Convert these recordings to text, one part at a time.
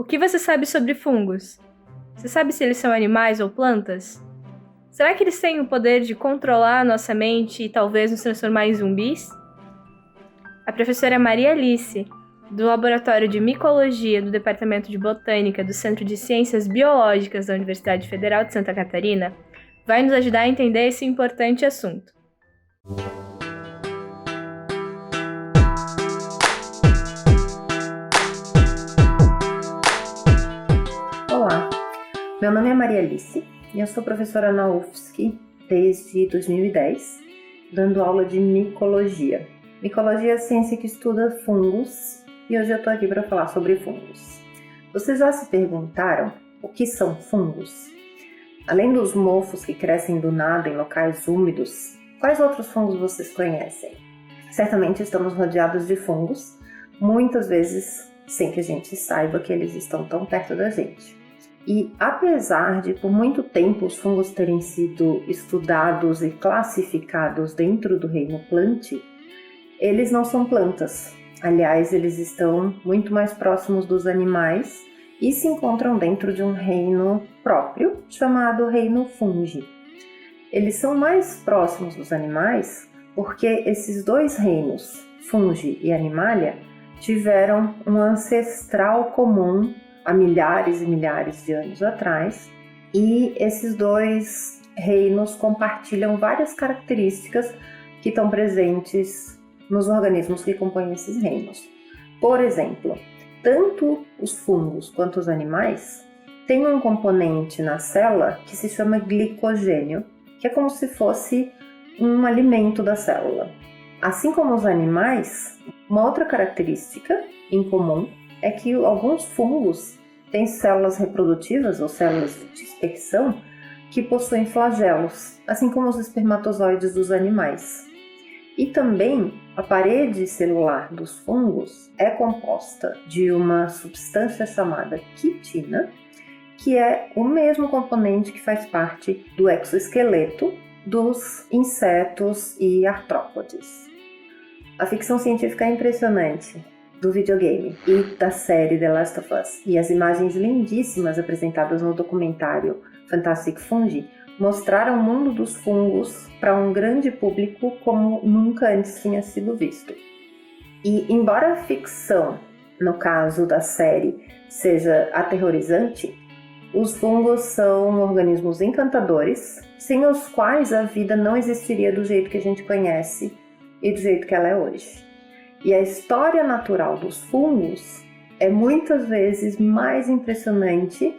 O que você sabe sobre fungos? Você sabe se eles são animais ou plantas? Será que eles têm o poder de controlar a nossa mente e talvez nos transformar em zumbis? A professora Maria Alice, do Laboratório de Micologia do Departamento de Botânica do Centro de Ciências Biológicas da Universidade Federal de Santa Catarina, vai nos ajudar a entender esse importante assunto. Olá, meu nome é Maria Alice e eu sou professora na UFSC desde 2010, dando aula de micologia. Micologia é a ciência que estuda fungos e hoje eu estou aqui para falar sobre fungos. Vocês já se perguntaram o que são fungos? Além dos mofos que crescem do nada em locais úmidos, quais outros fungos vocês conhecem? Certamente estamos rodeados de fungos, muitas vezes sem que a gente saiba que eles estão tão perto da gente. E apesar de por muito tempo os fungos terem sido estudados e classificados dentro do reino plante, eles não são plantas. Aliás, eles estão muito mais próximos dos animais e se encontram dentro de um reino próprio, chamado reino fungi. Eles são mais próximos dos animais porque esses dois reinos, fungi e animalia, tiveram um ancestral comum há milhares e milhares de anos atrás, e esses dois reinos compartilham várias características que estão presentes nos organismos que compõem esses reinos. Por exemplo, tanto os fungos quanto os animais têm um componente na célula que se chama glicogênio, que é como se fosse um alimento da célula. Assim como os animais, uma outra característica em comum é que alguns fungos têm células reprodutivas ou células de dispersão que possuem flagelos, assim como os espermatozoides dos animais. E também a parede celular dos fungos é composta de uma substância chamada quitina, que é o mesmo componente que faz parte do exoesqueleto dos insetos e artrópodes. A ficção científica é impressionante do videogame e da série The Last of Us, e as imagens lindíssimas apresentadas no documentário Fantastic Fungi mostraram o mundo dos fungos para um grande público como nunca antes tinha sido visto. E embora a ficção, no caso da série, seja aterrorizante, os fungos são organismos encantadores, sem os quais a vida não existiria do jeito que a gente conhece e do jeito que ela é hoje. E a história natural dos fungos é muitas vezes mais impressionante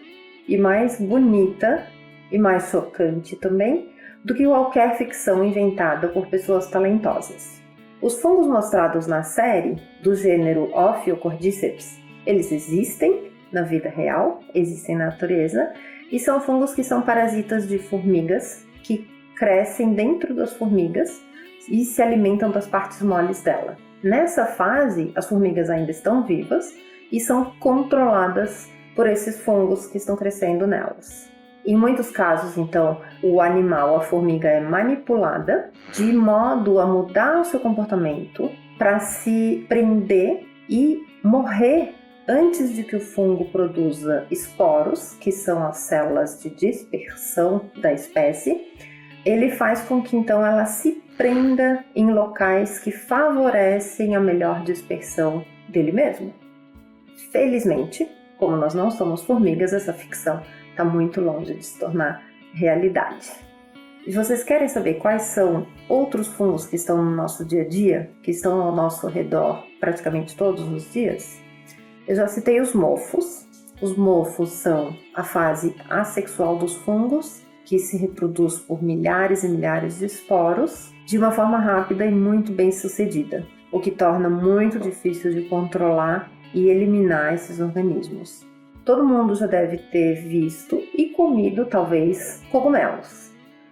e mais bonita e mais chocante também do que qualquer ficção inventada por pessoas talentosas. Os fungos mostrados na série, do gênero Ophiocordyceps, eles existem na vida real, existem na natureza, e são fungos que são parasitas de formigas, que crescem dentro das formigas e se alimentam das partes moles dela. Nessa fase, as formigas ainda estão vivas e são controladas por esses fungos que estão crescendo nelas. Em muitos casos, então, o animal, a formiga, é manipulada de modo a mudar o seu comportamento para se prender e morrer antes de que o fungo produza esporos, que são as células de dispersão da espécie. Ele faz com que então ela se prenda em locais que favorecem a melhor dispersão dele mesmo. Felizmente, como nós não somos formigas, essa ficção está muito longe de se tornar realidade. E vocês querem saber quais são outros fungos que estão no nosso dia a dia, que estão ao nosso redor praticamente todos os dias? Eu já citei os mofos. Os mofos são a fase assexual dos fungos, que se reproduz por milhares e milhares de esporos de uma forma rápida e muito bem sucedida, o que torna muito difícil de controlar e eliminar esses organismos. Todo mundo já deve ter visto e comido, talvez, cogumelos.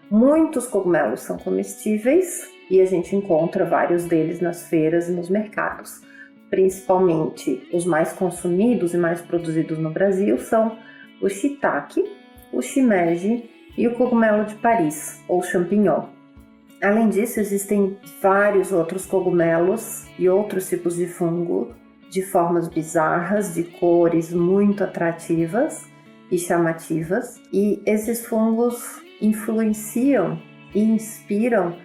Muitos cogumelos são comestíveis e a gente encontra vários deles nas feiras e nos mercados. Principalmente os mais consumidos e mais produzidos no Brasil são o shiitake, o shimeji e o cogumelo de Paris, ou champignon. Além disso, existem vários outros cogumelos e outros tipos de fungo de formas bizarras, de cores muito atrativas e chamativas, e esses fungos influenciam e inspiram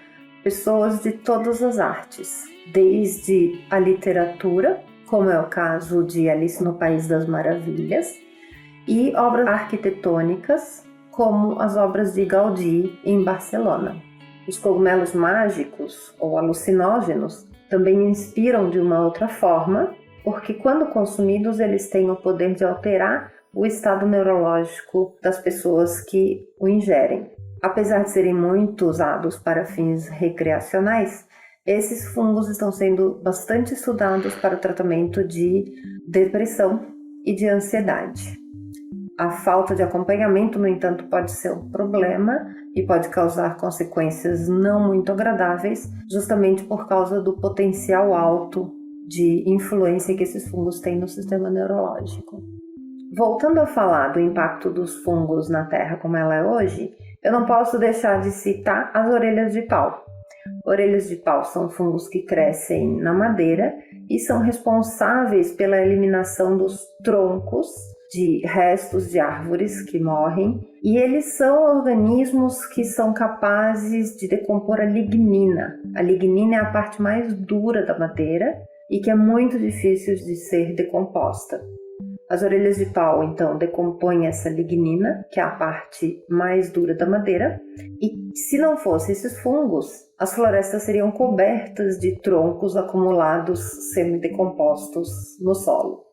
pessoas de todas as artes, desde a literatura, como é o caso de Alice no País das Maravilhas, e obras arquitetônicas, como as obras de Gaudí em Barcelona. Os cogumelos mágicos ou alucinógenos também inspiram de uma outra forma, porque quando consumidos eles têm o poder de alterar o estado neurológico das pessoas que o ingerem. Apesar de serem muito usados para fins recreacionais, esses fungos estão sendo bastante estudados para o tratamento de depressão e de ansiedade. A falta de acompanhamento, no entanto, pode ser um problema e pode causar consequências não muito agradáveis, justamente por causa do potencial alto de influência que esses fungos têm no sistema neurológico. Voltando a falar do impacto dos fungos na Terra como ela é hoje, eu não posso deixar de citar as orelhas de pau. Orelhas de pau são fungos que crescem na madeira e são responsáveis pela eliminação dos troncos de restos de árvores que morrem, e eles são organismos que são capazes de decompor a lignina. A lignina é a parte mais dura da madeira e que é muito difícil de ser decomposta. As orelhas de pau, então, decompõem essa lignina, que é a parte mais dura da madeira, e se não fossem esses fungos, as florestas seriam cobertas de troncos acumulados semidecompostos no solo.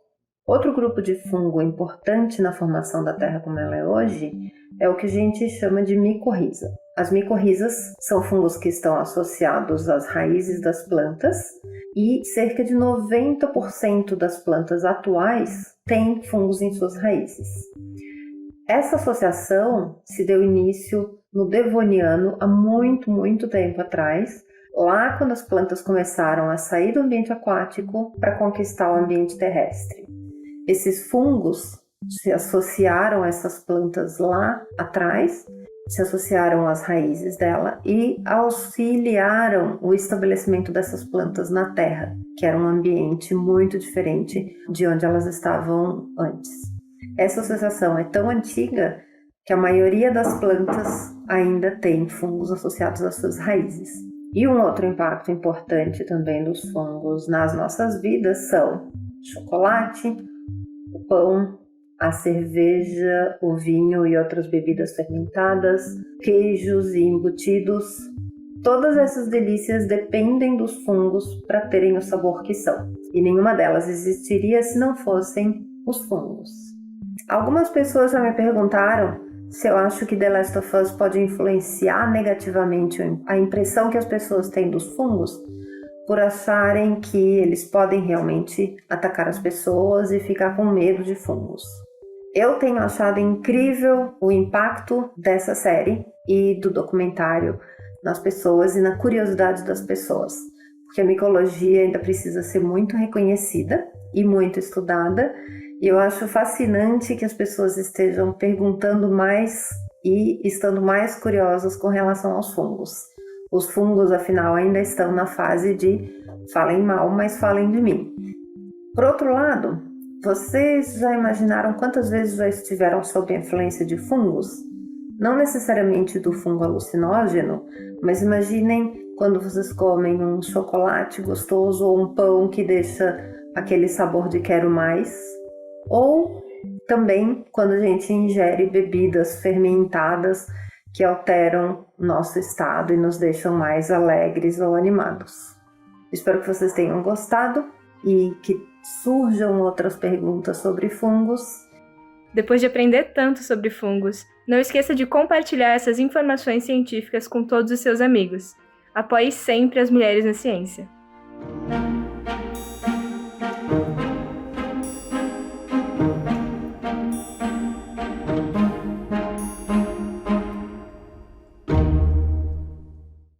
Outro grupo de fungo importante na formação da Terra como ela é hoje é o que a gente chama de micorriza. As micorrizas são fungos que estão associados às raízes das plantas e cerca de 90% das plantas atuais têm fungos em suas raízes. Essa associação se deu início no Devoniano há muito tempo atrás, lá quando as plantas começaram a sair do ambiente aquático para conquistar o ambiente terrestre. Esses fungos se associaram a essas plantas lá atrás, se associaram às raízes dela e auxiliaram o estabelecimento dessas plantas na Terra, que era um ambiente muito diferente de onde elas estavam antes. Essa associação é tão antiga que a maioria das plantas ainda tem fungos associados às suas raízes. E um outro impacto importante também dos fungos nas nossas vidas são chocolate, o pão, a cerveja, o vinho e outras bebidas fermentadas, queijos e embutidos. Todas essas delícias dependem dos fungos para terem o sabor que são, e nenhuma delas existiria se não fossem os fungos. Algumas pessoas já me perguntaram se eu acho que The Last of Us pode influenciar negativamente a impressão que as pessoas têm dos fungos, por acharem que eles podem realmente atacar as pessoas e ficar com medo de fungos. Eu tenho achado incrível o impacto dessa série e do documentário nas pessoas e na curiosidade das pessoas, porque a micologia ainda precisa ser muito reconhecida e muito estudada, e eu acho fascinante que as pessoas estejam perguntando mais e estando mais curiosas com relação aos fungos. Os fungos, afinal, ainda estão na fase de falem mal, mas falem de mim. Por outro lado, vocês já imaginaram quantas vezes já estiveram sob a influência de fungos? Não necessariamente do fungo alucinógeno, mas imaginem quando vocês comem um chocolate gostoso ou um pão que deixa aquele sabor de quero mais. Ou também quando a gente ingere bebidas fermentadas que alteram nosso estado e nos deixam mais alegres ou animados. Espero que vocês tenham gostado e que surjam outras perguntas sobre fungos. Depois de aprender tanto sobre fungos, não esqueça de compartilhar essas informações científicas com todos os seus amigos. Apoie sempre as mulheres na ciência.